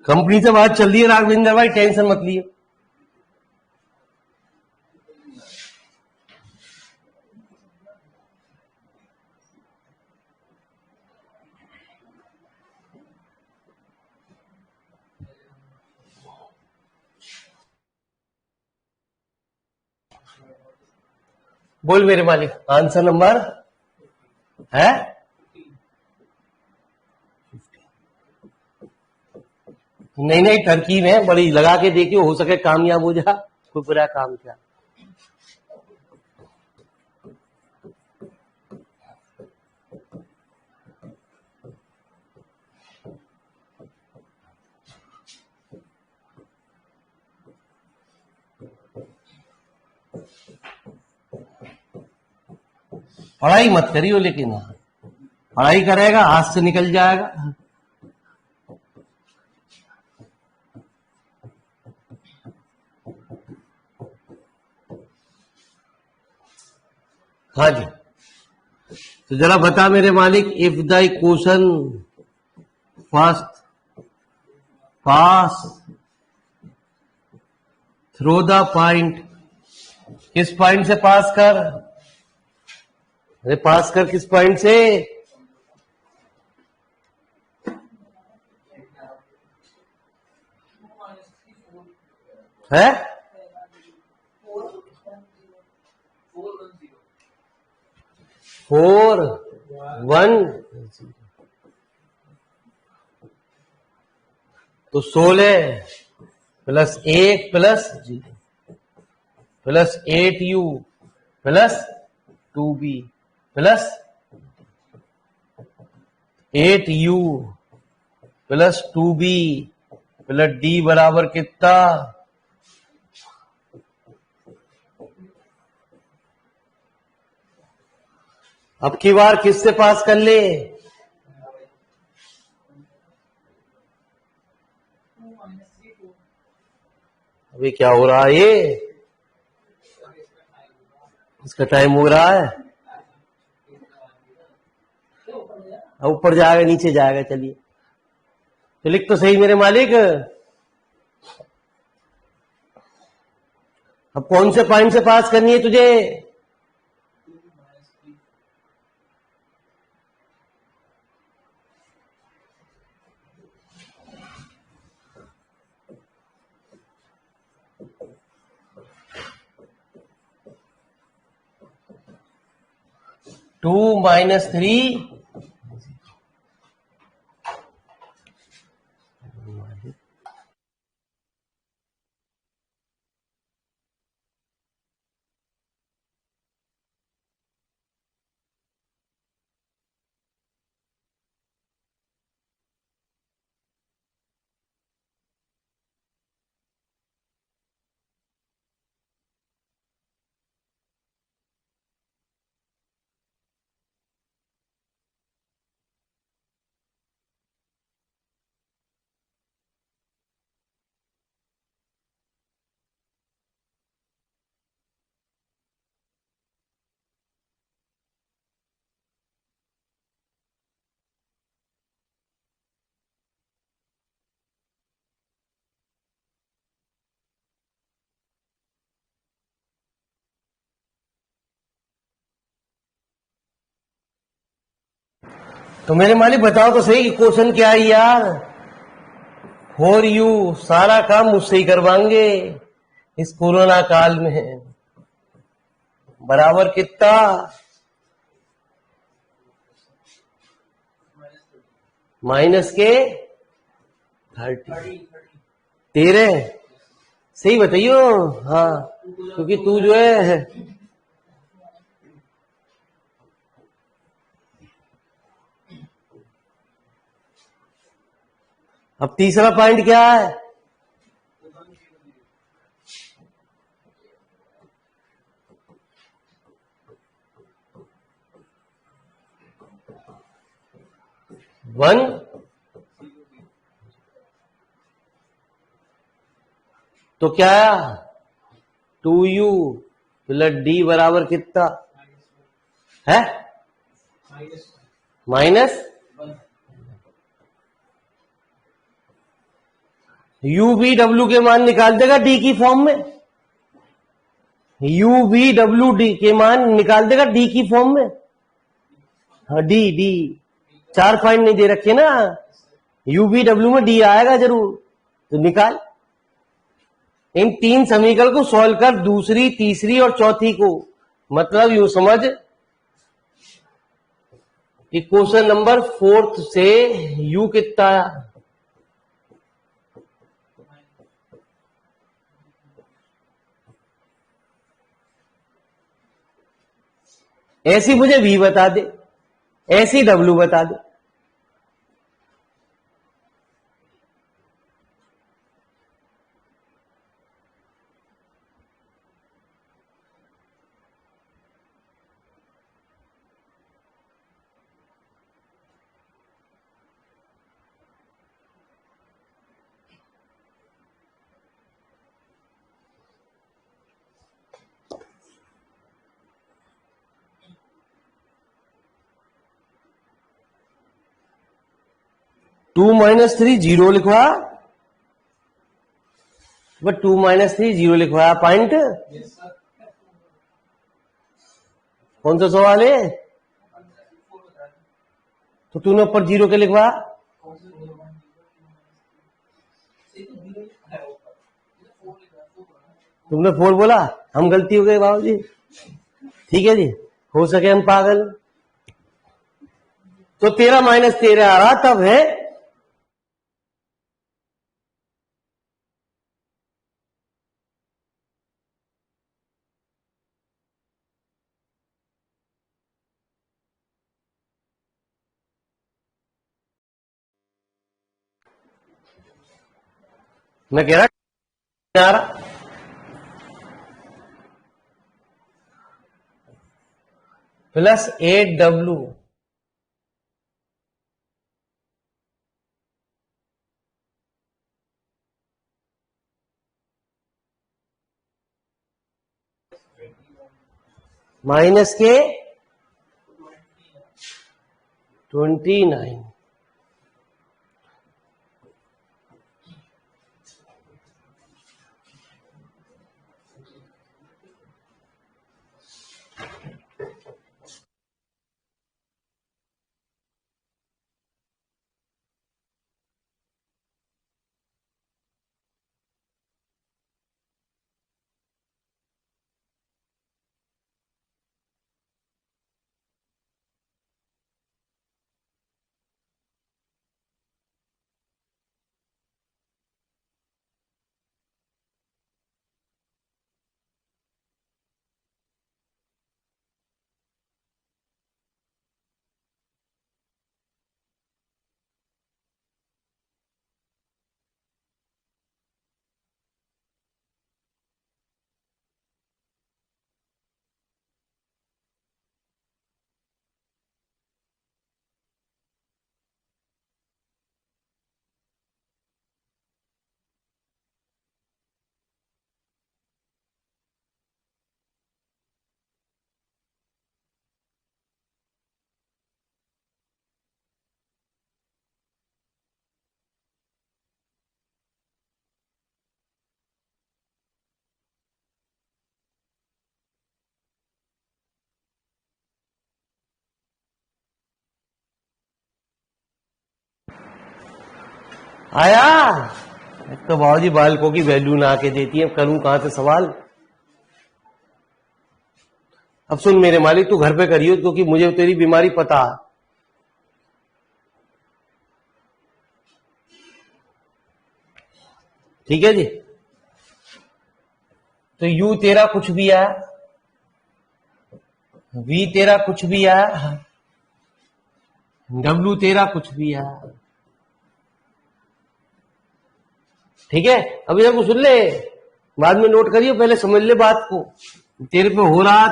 कंपनी से बात चल रही है राघवेंद्र भाई, टेंशन मत लियो। बोल मेरे मालिक, आंसर नंबर है नहीं तरकीब है बड़ी, लगा के देखियो, हो सके कामयाब हो जा, कोई बुरा काम क्या। पढ़ाई मत करियो, लेकिन पढ़ाई करेगा हाथ से निकल जाएगा। हाँ जी, तो जरा बता मेरे मालिक, if the question first pass through the point, किस पॉइंट से पास कर, अरे पास कर किस पॉइंट से, है 4 1 तो 16 plus 1 plus 8u plus 2b plus 8u plus 2b plus d बराबर कितना, अब की बार किससे पास कर ले, अभी क्या हो रहा है, ये इसका टाइम हो रहा है, ऊपर जाएगा नीचे जाएगा, चलिए तो लिख तो सही मेरे मालिक। अब कौन से पॉइंट से पास करनी है तुझे, टू माइनस 3 तो मेरे मालिक बताओ तो सही क्वेश्चन क्या है यार, फॉर यू सारा काम मुझसे ही करवाएंगे इस कोरोना काल में, बराबर कितना, माइनस के 30 13 सही बताइयो, हाँ क्योंकि तू जो है अब तीसरा पॉइंट क्या है, वन तो क्या 2u प्लस डी बराबर कितना है, माइनस यू बी डब्ल्यू के मान निकाल देगा डी की फॉर्म में, यू बी डब्ल्यू डी के मान निकाल देगा डी की फॉर्म में, हाँ डी डी 4 पॉइंट नहीं दे रखे ना, यू बी डब्ल्यू में डी आएगा जरूर, तो निकाल इन 3 समीकरण को सॉल्व कर, दूसरी तीसरी और चौथी को, मतलब यूं समझ कि क्वेश्चन नंबर 4 से यू कितना आया, ऐसी मुझे वी बता दे, ऐसी डब्ल्यू बता दे, 2 - 3 0 लिखवा, बट 2 - 3 0 लिखवाया पॉइंट। कौन सा सवाल है? तो तूने ऊपर 0 के लिखवा, तुमने 4 बोला, हम गलती हो गए बाबू जी। ठीक है जी, हो सके हम पागल। तो 13 - 13 आ रहा तब है। मैं कह रहा आ रहा +8W माइनस के 29। आया। तो बाबूजी बालकों की वैल्यू ना आके देती है, करूं कहां से सवाल। अब सुन मेरे मालिक, तू घर पे करियो, क्योंकि मुझे तेरी बीमारी पता है। ठीक है जी। तो U तेरा कुछ भी आया, V तेरा कुछ भी आया, W तेरा कुछ भी आया। ठीक है, अब इधर को सुन ले, बाद में नोट करिए, पहले समझ ले बात को। तेरे पे हो रहा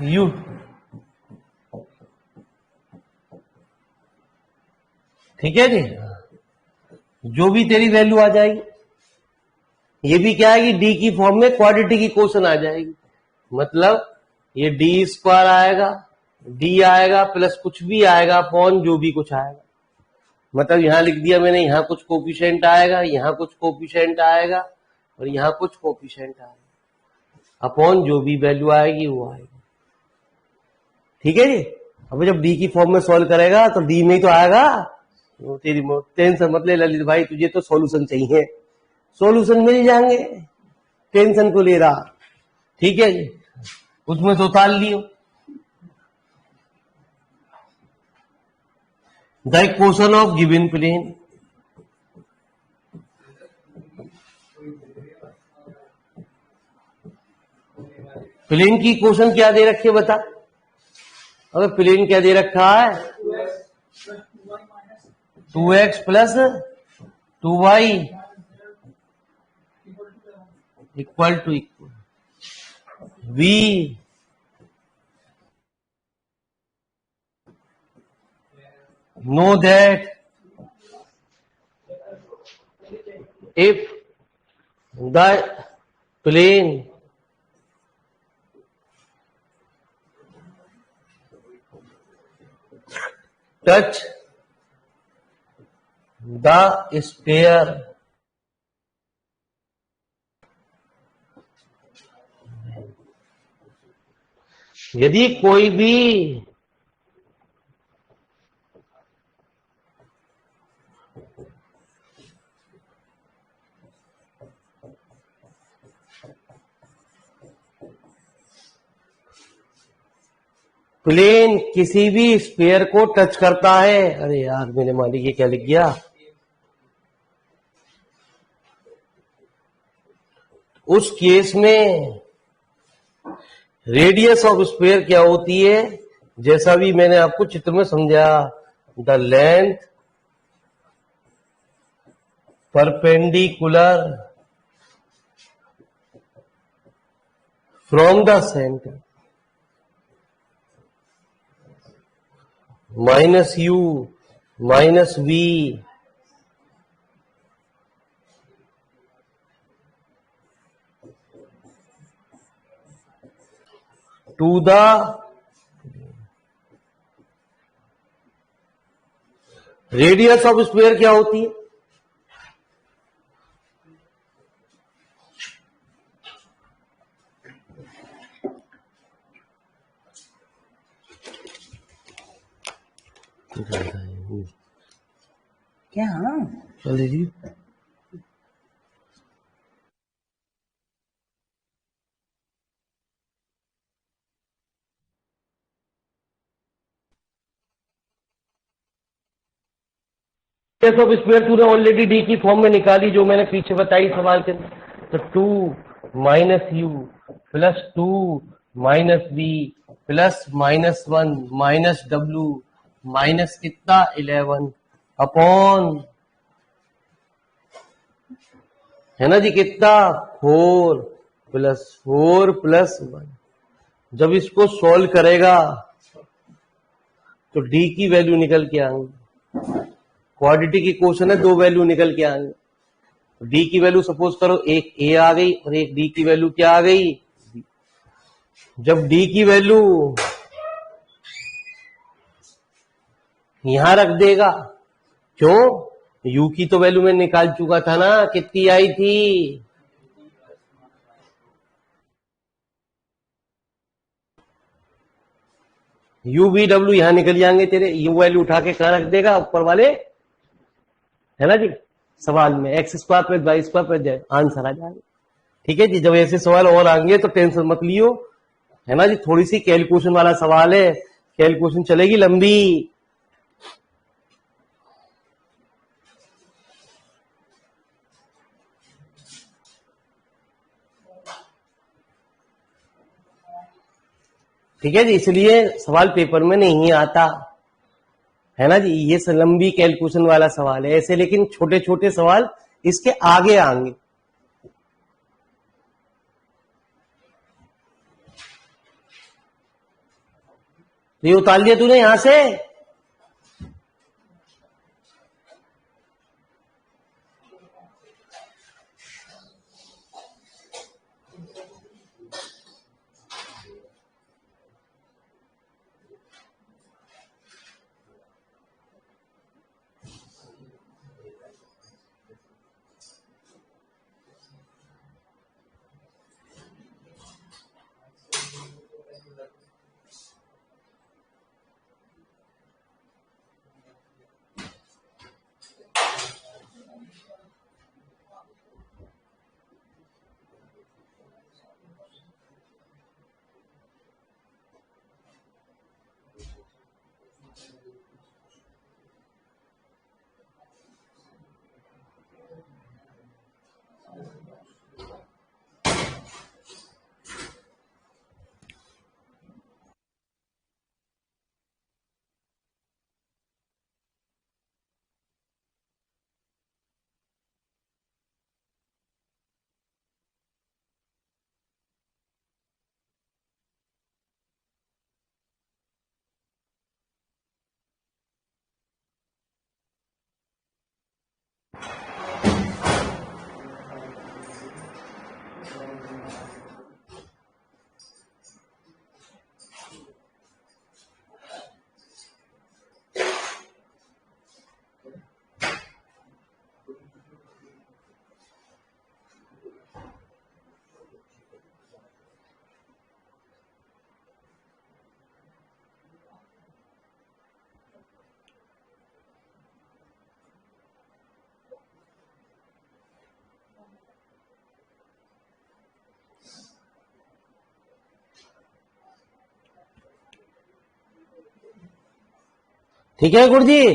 U। ठीक है जी, जो भी तेरी वैल्यू आ जाएगी, ये भी क्या है कि डी की फॉर्म में क्वाड्रेटिक इक्वेशन आ जाएगी। मतलब ये d² आएगा, d आएगा प्लस कुछ भी आएगा अपॉन जो भी कुछ आएगा। मतलब यहां लिख दिया मैंने, यहां कुछ कोफिशिएंट आएगा, यहां कुछ कोफिशिएंट आएगा, और यहां कुछ कोफिशिएंट आएगा, अपॉन जो भी वैल्यू आएगी वो आएगी। ठीक है जी। अब जब डी की फॉर्म में सॉल्व करेगा तो डी में ही तो आएगा। तो तेरी टेंशन मत ले ललित भाई, तुझे तो सॉल्यूशन चाहिए, सॉल्यूशन मिल जाएंगे, टेंशन को ले रहा। ठीक है जी, उसमें से उतार लियो। The equation of given plane, plane की इक्वेशन क्या दे रखी है बता। अबे प्लेन क्या दे रखा है, 2x plus 2y equal to we know that if the plane touch the sphere यदि कोई भी प्लेन किसी भी स्फीयर को टच करता है, अरे यार मेरे मालिक ये क्या लिख गया, उस केस में रेडियस ऑफ स्फीयर क्या होती है, जैसा भी मैंने आपको चित्र में समझाया, the length perpendicular from the centre minus u minus v to the radius of sphere क्या होती है, क्या चलिए जी। रेडियस ऑफ स्क्वायर तूने ऑलरेडी डी की फॉर्म में निकाली, जो मैंने पीछे बताई सवाल के अंदर। तो 2 minus u plus 2 minus b plus -1 minus डब्ल्यू माइनस कितना 11 अपॉन, है ना जी, कितना 4 प्लस 1। जब इसको सॉल्व करेगा तो डी की वैल्यू निकल के आएंगी, क्वाड्रेटिक इक्वेशन है, 2 वैल्यू निकल के आएंगे। डी की वैल्यू सपोज करो एक ए आ गई और एक डी की वैल्यू क्या आ गई, जब डी की वैल्यू यहां रख देगा, क्यों, यू की तो वैल्यू मैं निकाल चुका था ना, कितनी आई थी, यू वी डब्ल्यू यहां निकल जाएंगे तेरे, यू वैल्यू उठा के कहां रख देगा, ऊपर वाले, है ना जी, सवाल में X square plus Y square plus Z answer आ जाएगा। ठीक है जी, जब ऐसे सवाल और आएंगे तो टेंशन मत लियो, है ना जी, थोड़ी सी कैलकुलेशन वाला सवाल है, कैलकुलेशन चलेगी लंबी। ठीक है जी, इसलिए सवाल पेपर में नहीं आता, है ना जी, ये लंबी कैलकुलेशन वाला सवाल है ऐसे, लेकिन छोटे छोटे सवाल इसके आगे आएंगे। तो ये उतार लिया तूने यहां से, ठीक है गुरु जी,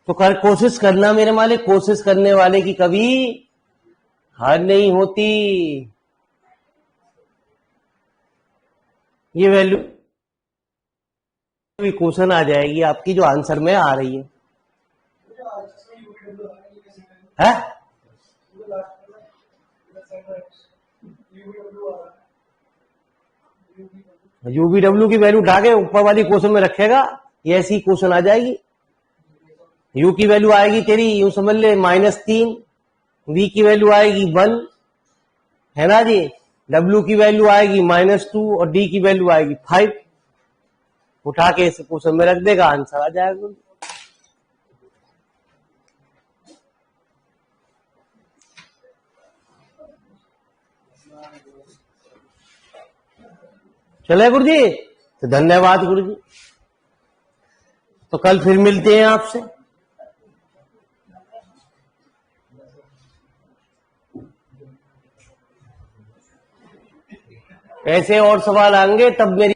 तो कोशिश करना मेरे मालिक, कोशिश करने वाले की कभी हार नहीं होती। ये वैल्यू क्वेश्चन आ जाएगी आपकी जो आंसर में आ रही है? यूबीडब्ल्यू की वैल्यू उठा के ऊपर वाली क्वेश्चन में रखेगा, ये ऐसी क्वेश्चन आ जाएगी। यू की वैल्यू आएगी तेरी, यूं समझ ले -3, वी की वैल्यू आएगी 1, है ना जी, डब्ल्यू की वैल्यू आएगी -2 और डी की वैल्यू आएगी 5। उठा के इस क्वेश्चन में रख देगा, आंसर आ जाएगा। चले गुरु जी, तो धन्यवाद गुरु जी, तो कल फिर मिलते हैं आपसे। ऐसे और सवाल आएंगे तब मेरी